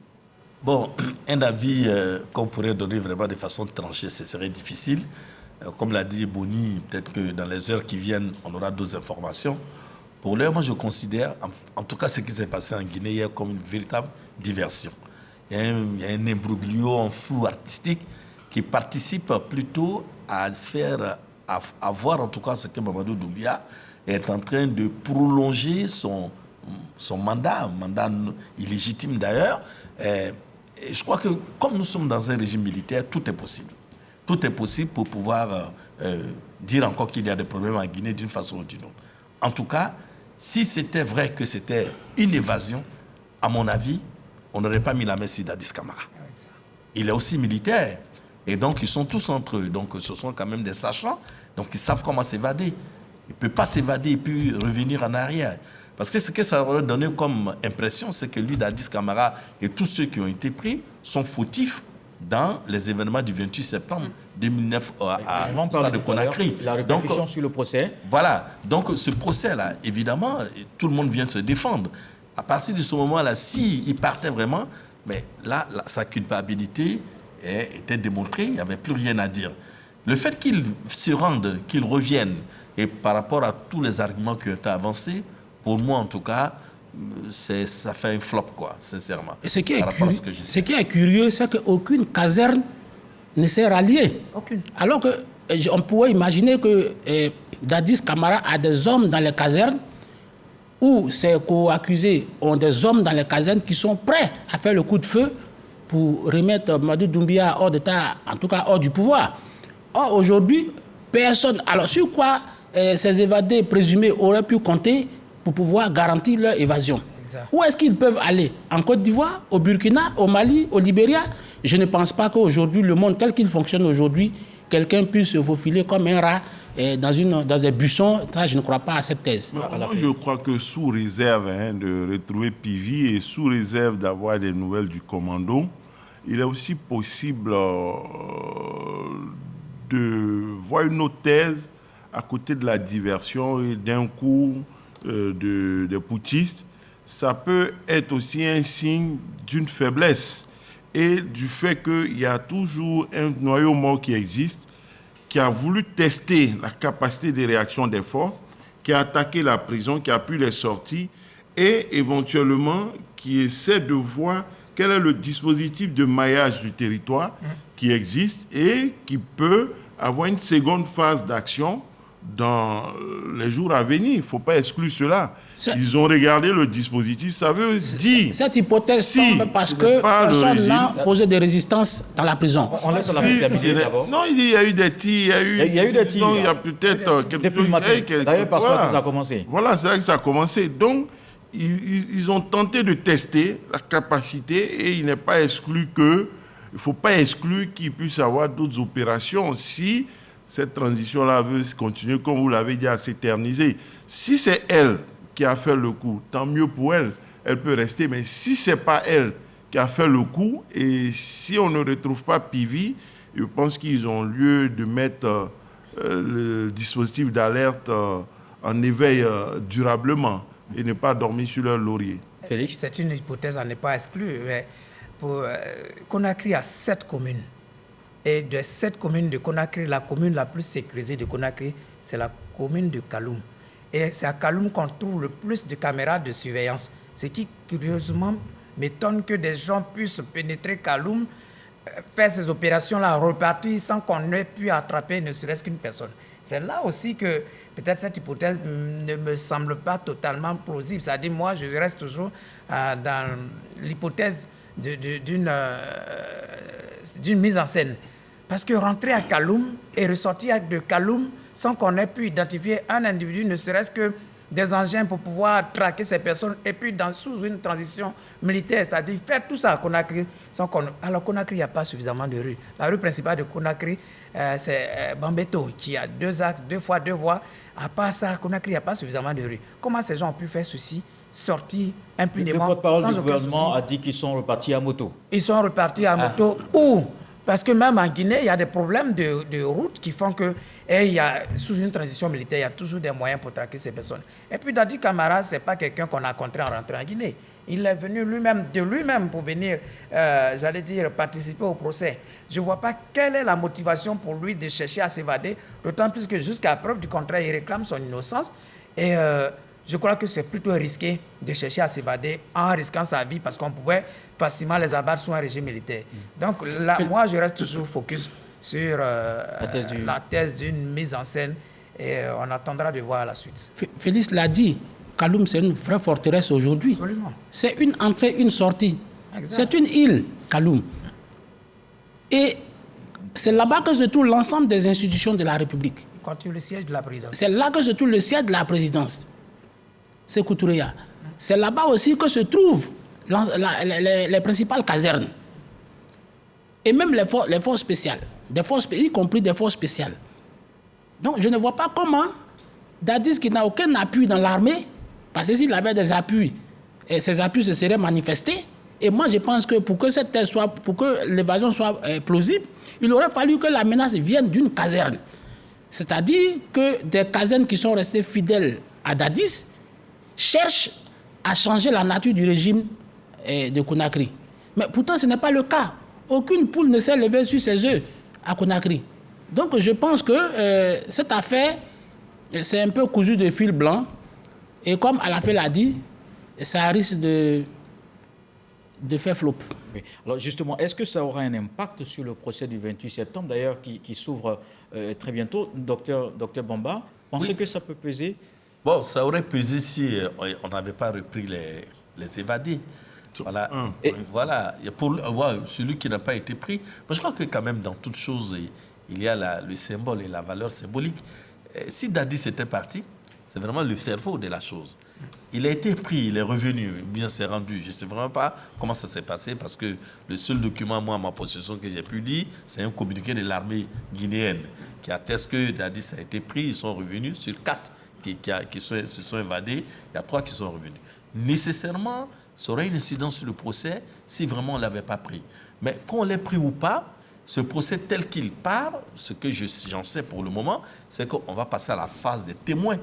Bon, un avis qu'on pourrait donner vraiment de façon tranchée, ce serait difficile. Comme l'a dit Boni, peut-être que dans les heures qui viennent, on aura d'autres informations. Pour l'heure, moi, je considère, en tout cas ce qui s'est passé en Guinée hier, comme une véritable diversion. Il y a un imbroglio, un flou artistique qui participe plutôt à voir en tout cas ce que Mamadou Doumbia est en train de prolonger son mandat, un mandat illégitime d'ailleurs. Et je crois que comme nous sommes dans un régime militaire, tout est possible. Tout est possible pour pouvoir dire encore qu'il y a des problèmes en Guinée d'une façon ou d'une autre. En tout cas, si c'était vrai que c'était une évasion, à mon avis, on n'aurait pas mis la main sur Dadis Camara. Il est aussi militaire. Et donc, ils sont tous entre eux. Donc, ce sont quand même des sachants. Donc, ils savent comment s'évader. Il ne peut pas s'évader et puis revenir en arrière. Parce que ce que ça aurait donné comme impression, c'est que lui, Dadis Camara et tous ceux qui ont été pris sont fautifs dans les événements du 28 septembre 2009 à Stade de Conakry. La répercussion sur le procès. Voilà. Donc, ce procès-là, évidemment, tout le monde vient de se défendre. À partir de ce moment-là, s'il partait vraiment, mais là, sa culpabilité était démontrée, il n'y avait plus rien à dire. Le fait qu'il se rende, qu'il revienne, et par rapport à tous les arguments qui ont été avancés, pour moi en tout cas, ça fait un flop, quoi, sincèrement. Et ce qui est curieux, c'est qu'aucune caserne ne s'est ralliée. Aucune. Alors qu'on pourrait imaginer que Dadis Camara a des hommes dans les casernes, ou ses co-accusés ont des hommes dans les casernes qui sont prêts à faire le coup de feu pour remettre Mamadou Doumbia hors d'état, en tout cas hors du pouvoir. Or, aujourd'hui, personne... Alors, sur quoi ces évadés présumés auraient pu compter pour pouvoir garantir leur évasion? Exact. Où est-ce qu'ils peuvent aller? En Côte d'Ivoire, au Burkina, au Mali, au Libéria? Je ne pense pas qu'aujourd'hui, le monde tel qu'il fonctionne aujourd'hui, quelqu'un puisse se faufiler comme un rat dans des buissons. Ça, je ne crois pas à cette thèse. Moi, je crois que sous réserve de retrouver Pivi et sous réserve d'avoir des nouvelles du commando, il est aussi possible de voir une autre thèse à côté de la diversion et d'un coup des putschistes. Ça peut être aussi un signe d'une faiblesse et du fait qu'il y a toujours un noyau mort qui existe, qui a voulu tester la capacité de réaction des forces, qui a attaqué la prison, qui a pu les sortir et éventuellement qui essaie de voir quel est le dispositif de maillage du territoire qui existe et qui peut avoir une seconde phase d'action dans les jours à venir. Il ne faut pas exclure cela. Ils ont regardé le dispositif. Ça veut dire... Cette hypothèse tombe parce que personne n'a posé de résistance dans la prison. On laisse la fiabilité d'abord. Non, il y a eu des tirs. Il y a eu des tirs. Il y a peut-être... D'ailleurs, parce que ça a commencé. Voilà, c'est là que ça a commencé. Donc, ils ont tenté de tester la capacité et il n'est pas exclu que... Il ne faut pas exclure qu'il puisse y avoir d'autres opérations si cette transition-là veut continuer, comme vous l'avez dit, à s'éterniser. Si c'est elle qui a fait le coup, tant mieux pour elle, elle peut rester. Mais si ce n'est pas elle qui a fait le coup, et si on ne retrouve pas Pivi, je pense qu'ils ont lieu de mettre le dispositif d'alerte en éveil durablement et ne pas dormir sur leur laurier. Félix, c'est une hypothèse à ne pas exclure. Mais Conakry a 7 communes. Et de 7 communes de Conakry, la commune la plus sécurisée de Conakry, c'est la commune de Kaloum. Et c'est à Kaloum qu'on trouve le plus de caméras de surveillance. Ce qui, curieusement, m'étonne que des gens puissent pénétrer Kaloum, faire ces opérations-là, repartir sans qu'on ait pu attraper ne serait-ce qu'une personne. C'est là aussi que peut-être cette hypothèse ne me semble pas totalement plausible. C'est-à-dire, moi, je reste toujours dans l'hypothèse d'une mise en scène. Parce que rentrer à Kaloum et ressortir de Kaloum sans qu'on ait pu identifier un individu, ne serait-ce que des engins pour pouvoir traquer ces personnes et puis sous une transition militaire, c'est-à-dire faire tout ça à Conakry. Alors Conakry, il n'y a pas suffisamment de rues. La rue principale de Conakry, c'est Bambeto, qui a 2 axes, 2 fois 2 voies. À part ça, Conakry, il n'y a pas suffisamment de rues. Comment ces gens ont pu faire ceci, sortir impunément? Le porte-parole sans du aucun gouvernement souci? a dit qu'ils sont repartis à moto. Ils sont repartis à moto. Où? Parce que même en Guinée, il y a des problèmes de route qui font que, sous une transition militaire, il y a toujours des moyens pour traquer ces personnes. Et puis Dadi Camara, ce n'est pas quelqu'un qu'on a rencontré en rentrant en Guinée. Il est venu de lui-même pour venir, participer au procès. Je ne vois pas quelle est la motivation pour lui de chercher à s'évader, d'autant plus que jusqu'à preuve du contraire, il réclame son innocence. Et je crois que c'est plutôt risqué de chercher à s'évader en risquant sa vie parce qu'on pouvait facilement les abattre sous un régime militaire. Donc là, moi, je reste toujours focus sur la thèse d'une mise en scène et on attendra de voir la suite. Félix l'a dit, Kaloum, c'est une vraie forteresse aujourd'hui. Absolument. C'est une entrée, une sortie. Exact. C'est une île, Kaloum. Et c'est là-bas que se trouve l'ensemble des institutions de la République. Il continue le siège de la présidence. C'est là que se trouve le siège de la présidence. C'est Koutoureya. C'est là-bas aussi que se trouvent les principales casernes. Et même les forces spéciales. Y compris des forces spéciales. Donc je ne vois pas comment Dadis, qui n'a aucun appui dans l'armée, parce que s'il avait des appuis, et ces appuis se seraient manifestés. Et moi, je pense que pour que l'évasion soit plausible, il aurait fallu que la menace vienne d'une caserne. C'est-à-dire que des casernes qui sont restées fidèles à Dadis cherchent à changer la nature du régime de Conakry. Mais pourtant, ce n'est pas le cas. Aucune poule ne s'est levée sur ses œufs à Conakry. Donc, je pense que cette affaire, c'est un peu cousu de fil blanc. Et comme Alafé l'a dit, ça risque de faire flop. Oui. Alors justement, est-ce que ça aura un impact sur le procès du 28 septembre, d'ailleurs, qui s'ouvre très bientôt? Docteur Bamba, pensez que ça peut peser? Bon, ça aurait pesé si on n'avait pas repris les évadés. Voilà. Et voilà. Pour celui qui n'a pas été pris, mais je crois que quand même, dans toute chose, il y a le symbole et la valeur symbolique. Si Dadis était parti, c'est vraiment le cerveau de la chose. Il a été pris, il est revenu, bien s'est rendu. Je ne sais vraiment pas comment ça s'est passé parce que le seul document, moi, à ma possession que j'ai pu lire, c'est un communiqué de l'armée guinéenne qui atteste que Dadis a été pris. Ils sont revenus sur 4 qui se sont évadés. Il y a 3 qui sont revenus. Nécessairement, ça aurait une incidence sur le procès si vraiment on ne l'avait pas pris. Mais qu'on l'ait pris ou pas, ce procès tel qu'il part, ce que j'en sais pour le moment, c'est qu'on va passer à la phase des témoins.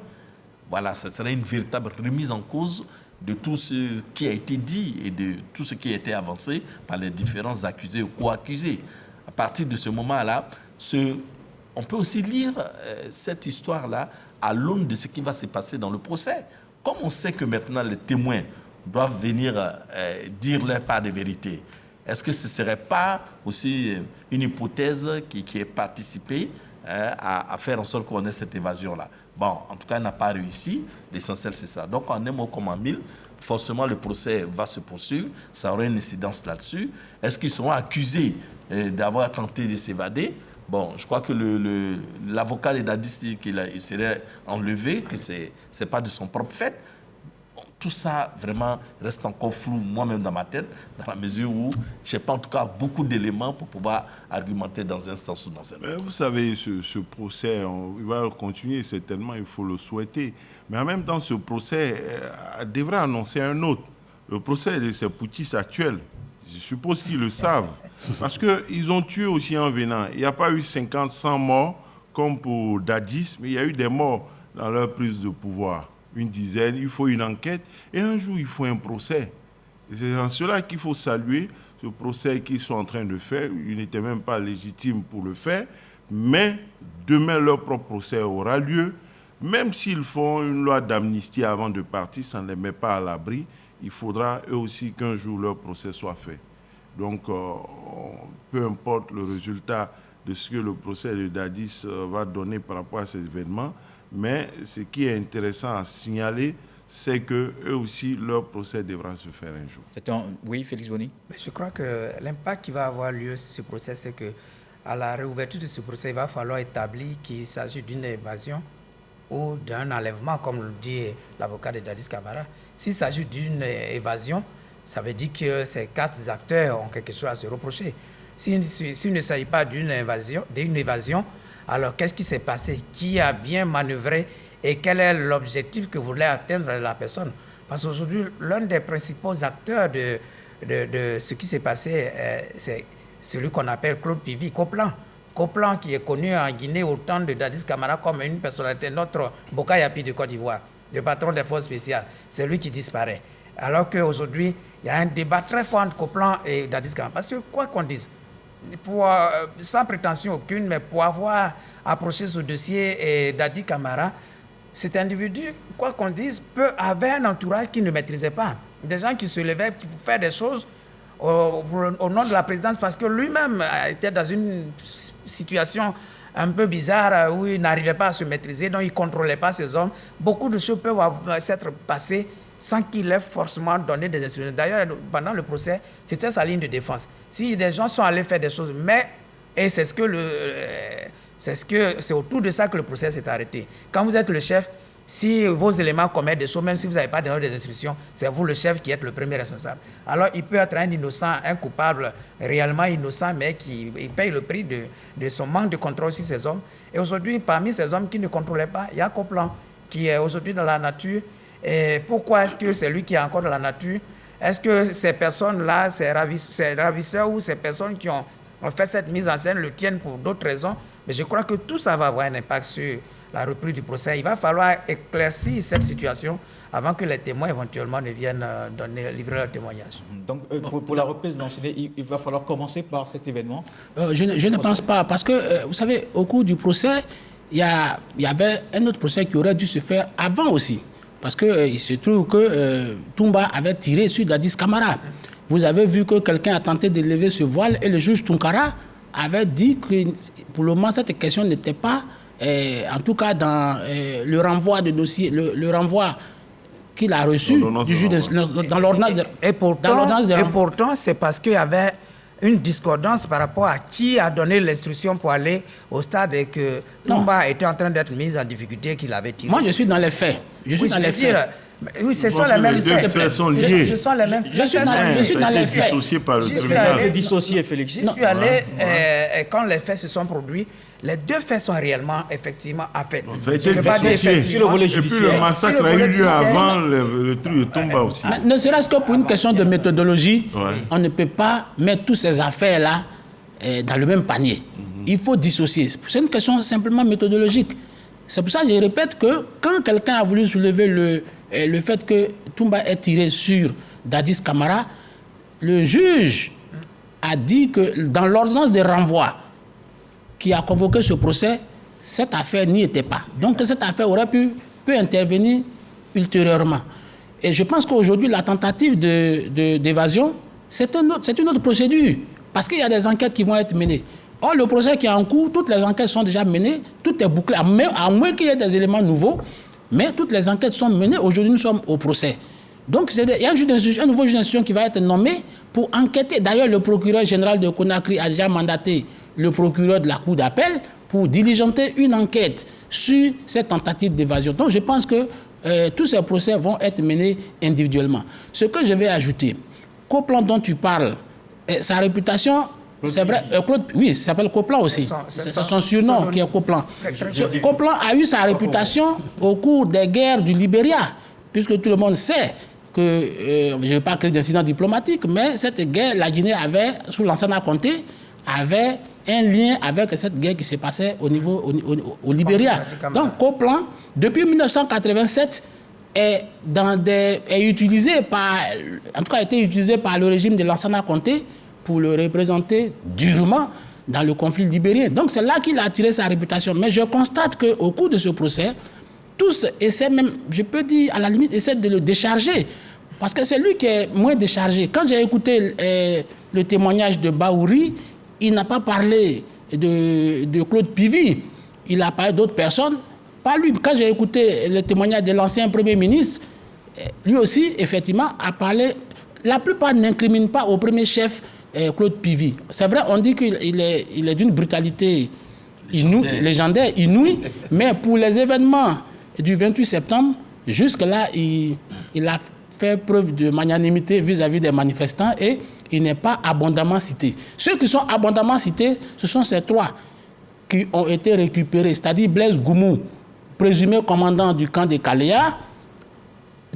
Voilà, ce serait une véritable remise en cause de tout ce qui a été dit et de tout ce qui a été avancé par les différents accusés ou co-accusés. À partir de ce moment-là, on peut aussi lire cette histoire-là à l'aune de ce qui va se passer dans le procès. Comme on sait que maintenant les témoins doivent venir dire leur part de vérité, est-ce que ce ne serait pas aussi une hypothèse qui est participée à faire en sorte qu'on ait cette évasion-là? Bon, en tout cas, elle n'a pas réussi. L'essentiel, c'est ça. Donc, en un mot comme en mille, forcément, le procès va se poursuivre. Ça aurait une incidence là-dessus. Est-ce qu'ils seront accusés d'avoir tenté de s'évader? Bon, je crois que l'avocat de Dadis dit qu'il serait enlevé, que ce n'est pas de son propre fait. Tout ça, vraiment, reste encore flou, moi-même dans ma tête, dans la mesure où je n'ai pas en tout cas beaucoup d'éléments pour pouvoir argumenter dans un sens ou dans un autre. Vous savez, ce procès, il va continuer certainement, il faut le souhaiter. Mais en même temps, ce procès devrait annoncer un autre. Le procès de ces poutistes actuels, je suppose qu'ils le savent. Parce qu'ils ont tué aussi en venant. Il n'y a pas eu 50, 100 morts comme pour Dadis, mais il y a eu des morts dans leur prise de pouvoir. Une dizaine, il faut une enquête, et un jour, il faut un procès. Et c'est en cela qu'il faut saluer ce procès qu'ils sont en train de faire. Ils n'étaient même pas légitimes pour le faire, mais demain, leur propre procès aura lieu. Même s'ils font une loi d'amnistie avant de partir, ça ne les met pas à l'abri. Il faudra, eux aussi, qu'un jour, leur procès soit fait. Donc, peu importe le résultat de ce que le procès de Dadis va donner par rapport à ces événements, mais ce qui est intéressant à signaler, c'est qu'eux aussi, leur procès devra se faire un jour. Oui, Félix Boni. Je crois que l'impact qui va avoir lieu sur ce procès, c'est qu'à la réouverture de ce procès, il va falloir établir qu'il s'agit d'une évasion ou d'un enlèvement, comme le dit l'avocat de Dadis Camara, s'il s'agit d'une évasion, ça veut dire que ces 4 acteurs ont quelque chose à se reprocher. S'il ne s'agit pas d'une évasion, alors qu'est-ce qui s'est passé? Qui a bien manœuvré et quel est l'objectif que voulait atteindre la personne? Parce qu'aujourd'hui, l'un des principaux acteurs de ce qui s'est passé, c'est celui qu'on appelle Claude Pivi, Coplan. Coplan qui est connu en Guinée au temps de Dadis Camara comme une personnalité, notre Boka Yapi de Côte d'Ivoire, le patron des forces spéciales. C'est lui qui disparaît. Alors qu'aujourd'hui, il y a un débat très fort entre Coplan et Dadis Camara. Parce que quoi qu'on dise, sans prétention aucune, mais pour avoir approché ce dossier Dadis Camara, cet individu, quoi qu'on dise, avait un entourage qui ne maîtrisait pas. Des gens qui se levaient pour faire des choses au nom de la présidence parce que lui-même était dans une situation un peu bizarre où il n'arrivait pas à se maîtriser, donc il ne contrôlait pas ses hommes. Beaucoup de choses peuvent s'être passées sans qu'il ait forcément donné des instructions. D'ailleurs, pendant le procès, c'était sa ligne de défense. Si des gens sont allés faire des choses, et c'est autour de ça que le procès s'est arrêté. Quand vous êtes le chef, si vos éléments commettent des choses, même si vous n'avez pas donné des instructions, c'est vous le chef qui êtes le premier responsable. Alors il peut être un innocent, un coupable réellement innocent, mais qui paye le prix de son manque de contrôle sur ses hommes. Et aujourd'hui, parmi ces hommes qui ne contrôlaient pas, il y a Coplan, qui est aujourd'hui dans la nature. Et pourquoi est-ce que c'est lui qui est encore dans la nature? Est-ce que ces personnes-là, ces ravisseurs ou ces personnes qui ont fait cette mise en scène le tiennent pour d'autres raisons? Mais je crois que tout ça va avoir un impact sur la reprise du procès. Il va falloir éclaircir cette situation avant que les témoins éventuellement ne viennent livrer leur témoignage. Donc pour la reprise d'enchaîner, il va falloir commencer par cet événement? Je ne pense pas, parce que vous savez, au cours du procès, il y avait un autre procès qui aurait dû se faire avant aussi. Parce qu'il se trouve que Toumba avait tiré sur Dadis Camara. Vous avez vu que quelqu'un a tenté de lever ce voile et le juge Tunkara avait dit que pour le moment, cette question n'était pas, en tout cas dans le renvoi de dossier, le renvoi qu'il a reçu du juge dans l'ordonnance de... Et pourtant, c'est parce qu'il y avait une discordance par rapport à qui a donné l'instruction pour aller au stade et que Toumba était en train d'être mise en difficulté qu'il avait tiré. Moi, je suis dans les faits. Je suis dans les faits. Oui, ce sont les mêmes faits. Les deux sont liés. Ce sont les mêmes. Je suis dans les faits. Dissocié par le tribunal. Dissocié, Félix. J'y suis allé quand les faits se sont produits. Les deux faits sont réellement, effectivement, affaits. Ça a été dissocié. Sur le volet judiciaire. Et puis le massacre a eu lieu avant le truc de Toumba aussi. Ne serait-ce que pour une question de méthodologie, on ne peut pas mettre toutes ces affaires-là dans le même panier. Il faut dissocier. C'est une question simplement méthodologique. C'est pour ça que je répète que quand quelqu'un a voulu soulever le fait que Toumba ait tiré sur Dadis Camara, le juge a dit que dans l'ordonnance de renvoi qui a convoqué ce procès, cette affaire n'y était pas. Donc cette affaire aurait pu intervenir ultérieurement. Et je pense qu'aujourd'hui, la tentative d'évasion, c'est une autre procédure. Parce qu'il y a des enquêtes qui vont être menées. Or, le procès qui est en cours, toutes les enquêtes sont déjà menées, tout est bouclé, à moins qu'il y ait des éléments nouveaux, mais toutes les enquêtes sont menées. Aujourd'hui, nous sommes au procès. Donc, il y a un nouveau juge d'instruction qui va être nommé pour enquêter. D'ailleurs, le procureur général de Conakry a déjà mandaté le procureur de la Cour d'appel pour diligenter une enquête sur cette tentative d'évasion. Donc, je pense que tous ces procès vont être menés individuellement. Ce que je vais ajouter, Coplan dont tu parles, sa réputation... C'est vrai, Claude, oui, ça s'appelle Coplan aussi. C'est son surnom qui est Coplan. Coplan a eu sa réputation au cours des guerres du Libéria, puisque tout le monde sait que, je ne vais pas créer d'incident diplomatique, mais cette guerre, la Guinée avait, sous Lansana Conté, avait un lien avec cette guerre qui s'est passée au Libéria. Donc Coplan, depuis 1987, est utilisé par, en tout cas a été utilisé par le régime de Lansana Conté pour le représenter durement dans le conflit libérien. Donc c'est là qu'il a tiré sa réputation. Mais je constate qu'au cours de ce procès, tous essaient même, je peux dire à la limite, essaient de le décharger. Parce que c'est lui qui est moins déchargé. Quand j'ai écouté le témoignage de Baouri, il n'a pas parlé de Claude Pivi. Il a parlé d'autres personnes. Pas lui. Quand j'ai écouté le témoignage de l'ancien Premier ministre, lui aussi, effectivement, a parlé. La plupart n'incriminent pas au premier chef Claude Pivi. C'est vrai, on dit qu'il est d'une brutalité légendaire, inouïe, mais pour les événements du 28 septembre, jusque-là, il a fait preuve de magnanimité vis-à-vis des manifestants et il n'est pas abondamment cité. Ceux qui sont abondamment cités, ce sont ces 3 qui ont été récupérés, c'est-à-dire Blaise Goumou, présumé commandant du camp de Kalea,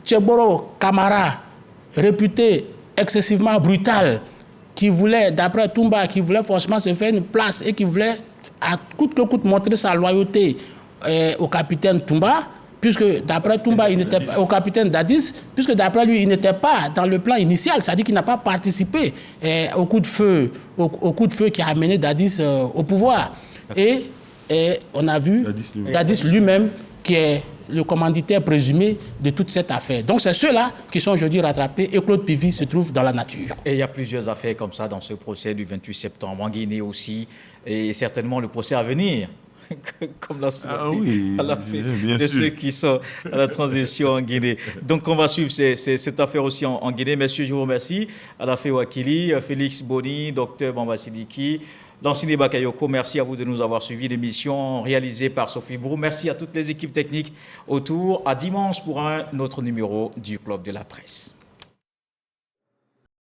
Tcheboro Kamara, réputé excessivement brutal, qui voulait, d'après Toumba, qui voulait forcément se faire une place et qui voulait à coûte que coûte montrer sa loyauté au capitaine Toumba, puisque d'après Toumba, il n'était pas, au capitaine Dadis, puisque d'après lui, il n'était pas dans le plan initial, c'est-à-dire qu'il n'a pas participé au coup de feu qui a amené Dadis au pouvoir. Et on a vu Dadis lui-même qui est le commanditaire présumé de toute cette affaire. Donc c'est ceux-là qui sont aujourd'hui rattrapés et Claude Pivy se trouve dans la nature. Et il y a plusieurs affaires comme ça dans ce procès du 28 septembre, en Guinée aussi, et certainement le procès à venir, comme l'a souhaité à la fin de ceux qui sont à la transition en Guinée. Donc on va suivre cette affaire aussi en Guinée. Messieurs, je vous remercie. Alafe Wakili, Félix Boni, Dr Bamba Sidiki, Lansine Bakayoko, merci à vous de nous avoir suivis. L'émission réalisée par Sophie Brou. Merci à toutes les équipes techniques autour. À dimanche pour un autre numéro du Club de la Presse.